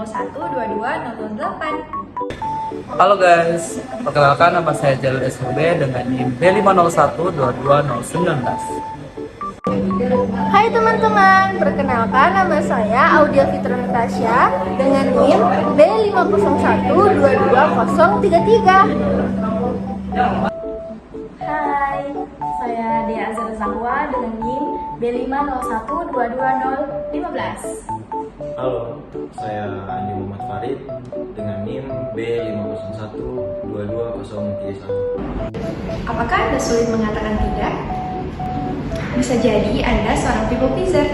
Halo guys, perkenalkan nama saya Jalur SUB dengan NIM B501222019. Hai teman-teman, perkenalkan nama saya Audia Fitra Natasha dengan NIM B501222033. Hai, saya Dea Azhar Zahwa dengan NIM B501222015. Halo, saya Andi Muhammad Farid dengan NIM B501222031. Apakah Anda sulit mengatakan tidak? Bisa jadi Anda seorang people pleaser.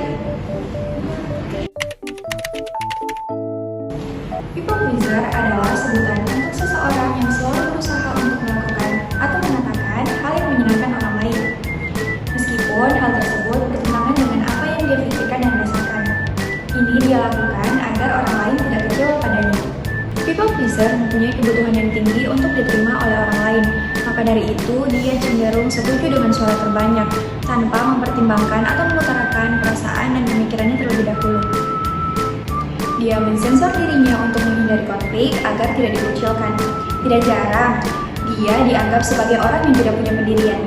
People pleaser adalah sebutan untuk seseorang yang selalu berusaha untuk melakukan atau mengatakan hal yang menyenangkan orang lain. Meskipun hal tersebut bertentangan dengan apa yang dia pikirkan dan rasakan. Ini dia lakukan agar orang lain tidak kecewa padanya. People pleaser mempunyai kebutuhan yang tinggi untuk diterima oleh orang lain. Maka dari itu, dia cenderung setuju dengan suara terbanyak, tanpa mempertimbangkan atau mengutarakan perasaan dan pemikirannya terlebih dahulu. Dia mensensor dirinya untuk menghindari konflik agar tidak dikucilkan. Tidak jarang, dia dianggap sebagai orang yang tidak punya pendirian.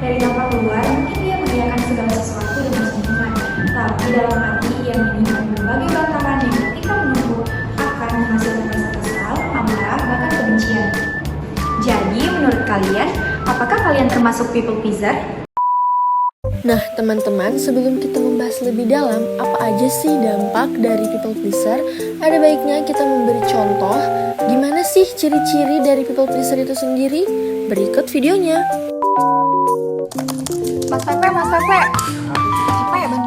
Dari tampak luar, mungkin dia mengiyakan segala sesuatu dengan senyuman, tapi dalam hati ia menyimpan berbagai bantahan yang ketika menumpuk akan menghasilkan rasa kesal, amarah, bahkan kebencian. Jadi, menurut kalian, apakah kalian termasuk people pleaser? Nah teman-teman, sebelum kita membahas lebih dalam apa aja sih dampak dari people pleaser, ada baiknya kita memberi contoh gimana sih ciri-ciri dari people pleaser itu sendiri. Berikut videonya. Mas Pepe, bantuin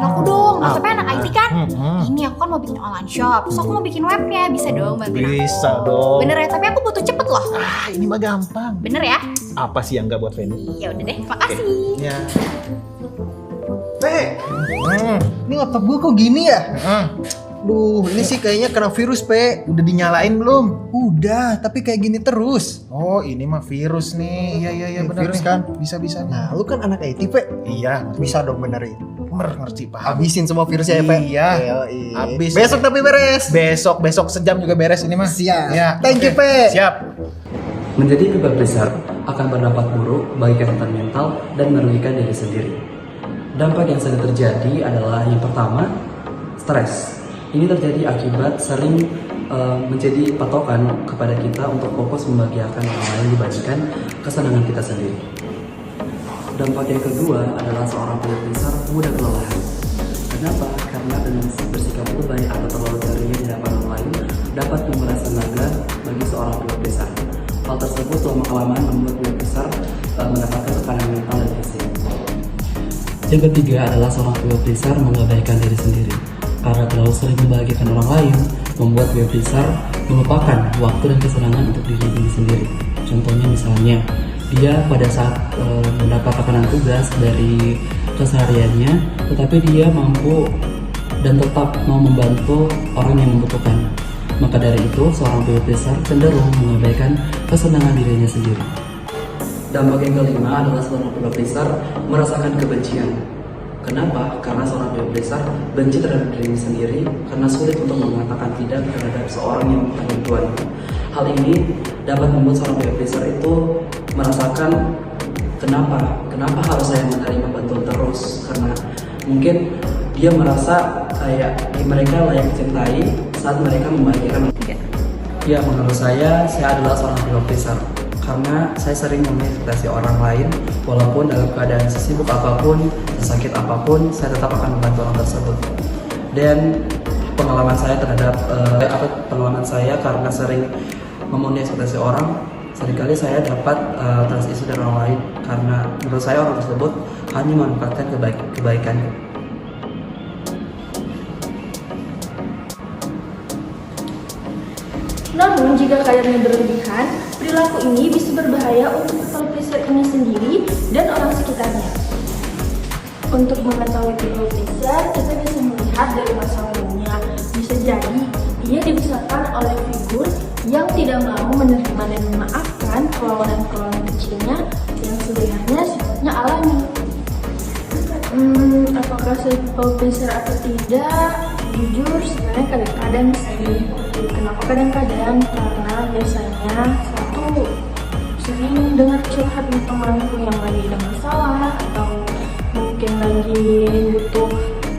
aku dong. Mas Pepe anak IT kan? Ini aku kan mau bikin online shop, so aku mau bikin webnya. Bisa dong bantuin aku? Bisa dong. Bener ya, tapi aku butuh cepet loh. Ini mah gampang. Bener ya? Apa sih yang nggak buat Feni? Ya udah deh, makasih. Ya. Pe, ini laptop gue kok gini ya? Duh, ini sih kayaknya kena virus, Pe. Udah dinyalain belum? Udah, tapi kayak gini terus. Oh, ini mah virus nih. Iya benar Virus nih. kan? Bisa. Nah, lu kan anak IT, Pe. Iya, Bisa dong benerin. ngerti paham. Habisin semua virusnya ya, Pe. Iya. Yoi. Habis. Besok tapi beres. Besok sejam juga beres ini mah. Siap. Ya. Thank you, Oke. Pe. Siap. Menjadi people pleaser akan berdampak buruk bagi kesehatan mental dan merugikan diri sendiri. Dampak yang sering terjadi adalah yang pertama, stres. Ini terjadi akibat sering menjadi patokan kepada kita untuk fokus membahagiakan orang lain dibandingkan kesenangan kita sendiri. Dampak yang kedua adalah seorang people pleaser mudah kelelahan. Kenapa? Karena dengan bersikap lebay atau terlalu ceria di hadapan orang lain dapat menguras tenaga bagi seorang people pleaser. Hal tersebut lama-kelamaan membuat people pleaser mendapatkan tekanan mental dan fisik. Yang ketiga adalah seorang people pleaser mengabaikan diri sendiri. Karena terlalu sering membahagiakan orang lain, membuat people pleaser melupakan waktu dan kesenangan untuk diri sendiri. Contohnya misalnya, dia pada saat mendapat tekanan tugas dari kesehariannya, tetapi dia mampu dan tetap mau membantu orang yang membutuhkan. Maka dari itu, seorang people pleaser cenderung mengabaikan kesenangan dirinya sendiri. Dampak yang kelima adalah seorang people pleaser merasakan kebencian. Kenapa? Karena seorang people pleaser benci terhadap dirinya sendiri karena sulit untuk mengatakan tidak terhadap seorang yang membutuhkan bantuan. Hal ini dapat membuat seorang people pleaser itu merasakan kenapa harus saya menerima bantuan terus, karena mungkin dia merasa kayak mereka layak dicintai saat mereka membahagiakan tidak. Ya, menurut saya adalah seorang people pleaser karena saya sering mengekspektasi orang lain, walaupun dalam keadaan sesibuk apapun, sesakit apapun, saya tetap akan membantu orang tersebut. Dan pengalaman saya karena sering memenuhi ekspektasi orang, seringkali saya dapat trust issue dari orang lain karena menurut saya orang tersebut hanya memanfaatkan kebaikannya. Namun jika kadarnya berlebihan, perilaku ini bisa berbahaya untuk people pleaser ini sendiri dan orang sekitarnya. Untuk mengetahui people pleaser, kita bisa melihat dari masa lalunya. Bisa jadi dia dibesarkan oleh figur yang tidak mau menerima dan memaafkan perlawanan-perlawanan kecilnya yang sebenarnya sifatnya alami. Apakah saya people pleaser atau tidak? Jujur sebenarnya kadang-kadang sih. Kenapa kadang-kadang? Karena biasanya satu sering dengar curhat dari temanku yang lagi ada masalah atau mungkin lagi butuh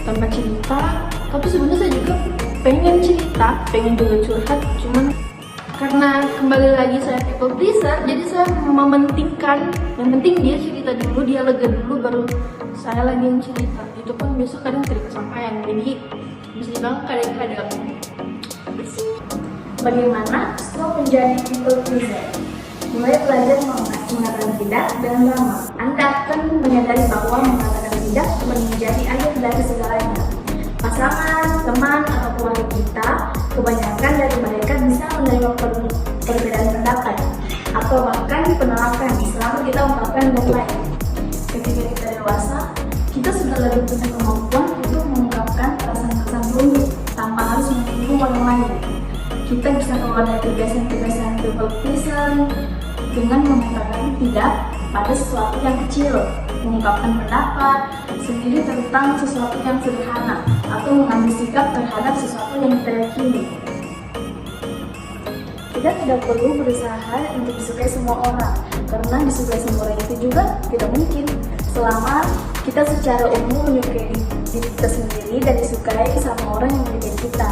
tempat cerita. Tapi sebenarnya saya juga pengen cerita, pengen juga curhat, cuman karena kembali lagi saya people pleaser, jadi saya mementingkan yang penting dia cerita dulu, dia lega dulu, baru saya lagi yang cerita. Itu pun besok kadang tidak kesampaian, jadi bisa dibilang kadang-kadang. Bagaimana stop menjadi people pleaser? Mulai belajar mengatakan tidak dengan lama. Anda akan menyadari bahwa mengatakan tidak menjadi akhir dari segalanya. Pasangan, teman, atau keluarga kita, kebanyakan dari mereka bisa menerima perbedaan pendapat atau bahkan penolakan selama kita mengungkapkan dengan baik. Ketika kita dewasa, kita sudah lebih punya kemampuan untuk mengungkapkan perasaan-perasaan rumit tanpa harus menunggu orang lain. Kita bisa keluar dari kebiasaan-kebiasaan people pleaser dengan mengatakan tidak pada sesuatu yang kecil, mengungkapkan pendapat sendiri tentang sesuatu yang sederhana, atau mengambil sikap terhadap sesuatu yang kita yakini. Kita tidak perlu berusaha untuk disukai semua orang, karena disukai semua orang itu juga tidak mungkin selama kita secara umum menyukai diri kita sendiri dan disukai sama orang yang menyukai kita.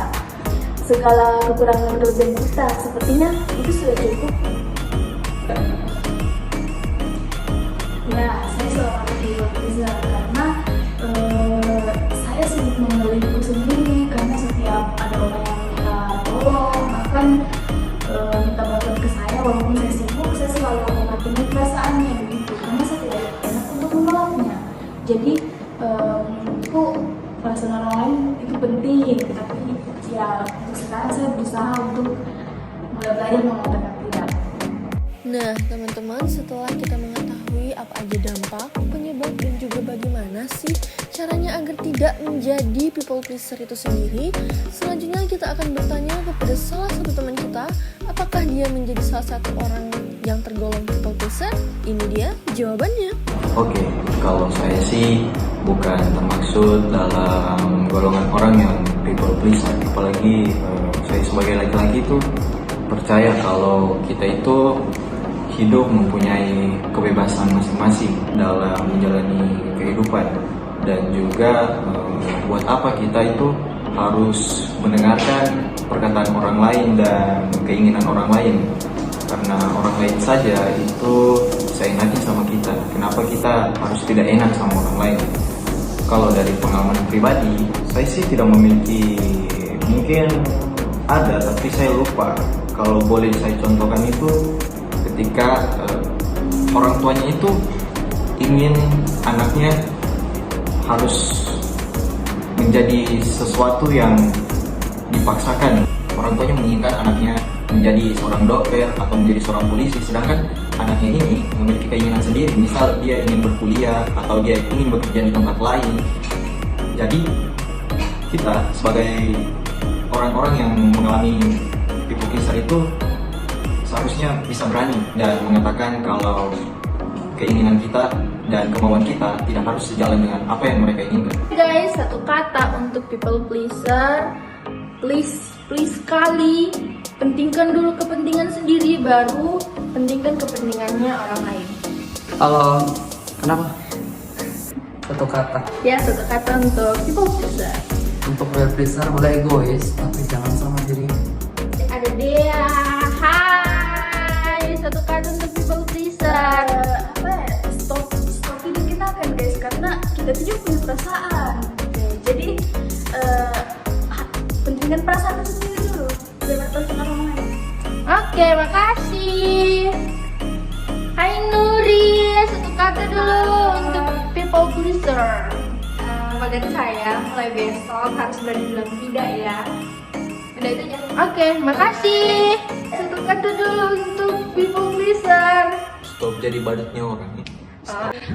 Segala kekurangan kelebihan kita sepertinya itu sudah cukup. Ya, saya seorang people pleaser karena saya sibuk mengenali diri sendiri, karena setiap ada orang yang minta tolong, bahkan minta bantuan ke saya walaupun saya sibuk, saya selalu menghormati perasaannya begitu, karena saya tidak enak untuk menolaknya. Jadi menurutku perasaan orang lain itu penting, tapi ya untuk sekarang saya berusaha untuk mulai belajar mengatakan tidak. Nah, teman-teman, setelah kita mengetahui apa aja dampak, penyebab, dan juga bagaimana sih caranya agar tidak menjadi people pleaser itu sendiri, selanjutnya kita akan bertanya kepada salah satu teman kita, apakah dia menjadi salah satu orang yang tergolong people pleaser? Ini dia jawabannya. Oke, kalau saya sih bukan termaksud dalam golongan orang yang people pleaser, apalagi saya sebagai laki-laki itu percaya kalau kita itu hidup mempunyai kebebasan masing-masing dalam menjalani kehidupan, dan juga buat apa kita itu harus mendengarkan perkataan orang lain dan keinginan orang lain, karena orang lain saja itu seenaknya sama kita. Kenapa kita harus tidak enak sama orang lain? Kalau dari pengalaman pribadi, saya sih tidak memiliki, mungkin ada tapi saya lupa. Kalau boleh saya contohkan itu ketika orang tuanya itu ingin anaknya harus menjadi sesuatu yang dipaksakan. Orang tuanya menginginkan anaknya menjadi seorang dokter atau menjadi seorang polisi, sedangkan anaknya ini memiliki keinginan sendiri. Misal dia ingin berkuliah atau dia ingin bekerja di tempat lain. Jadi kita sebagai orang-orang yang mengalami people pleaser itu seharusnya bisa berani dan mengatakan kalau keinginan kita dan kemauan kita tidak harus sejalan dengan apa yang mereka inginkan. Guys, satu kata untuk people pleaser, please sekali pentingkan dulu kepentingan sendiri, baru pentingkan kepentingannya orang lain. Halo, kenapa? Satu kata. Ya, satu kata untuk people pleaser. Untuk people pleaser boleh egois, tapi jangan sama diri. Ada Dea, hai. Satu kata untuk people pleaser. Stop hidup kita kan guys, karena kita tuh juga punya perasaan. Jadi pentingkan perasaan itu sendiri dulu, jangan perasaan orang lain. Oke, makasih. Hai Nuri, satu kata dulu untuk people pleaser. Badan saya mulai besok harus berani bilang tidak ya. Udah itu aja. Oke, makasih. Satu kata dulu untuk people pleaser. Stop jadi badatnya orang.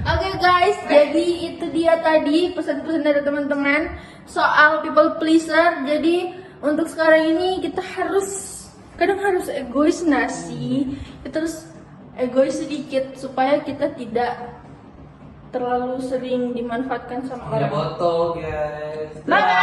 Oke guys, jadi itu dia tadi pesan-pesan dari teman-teman soal people pleaser. Jadi untuk sekarang ini kita kadang harus egois nasi. Kita harus egois sedikit supaya kita tidak terlalu sering dimanfaatkan sama orang. Botol guys. Bye.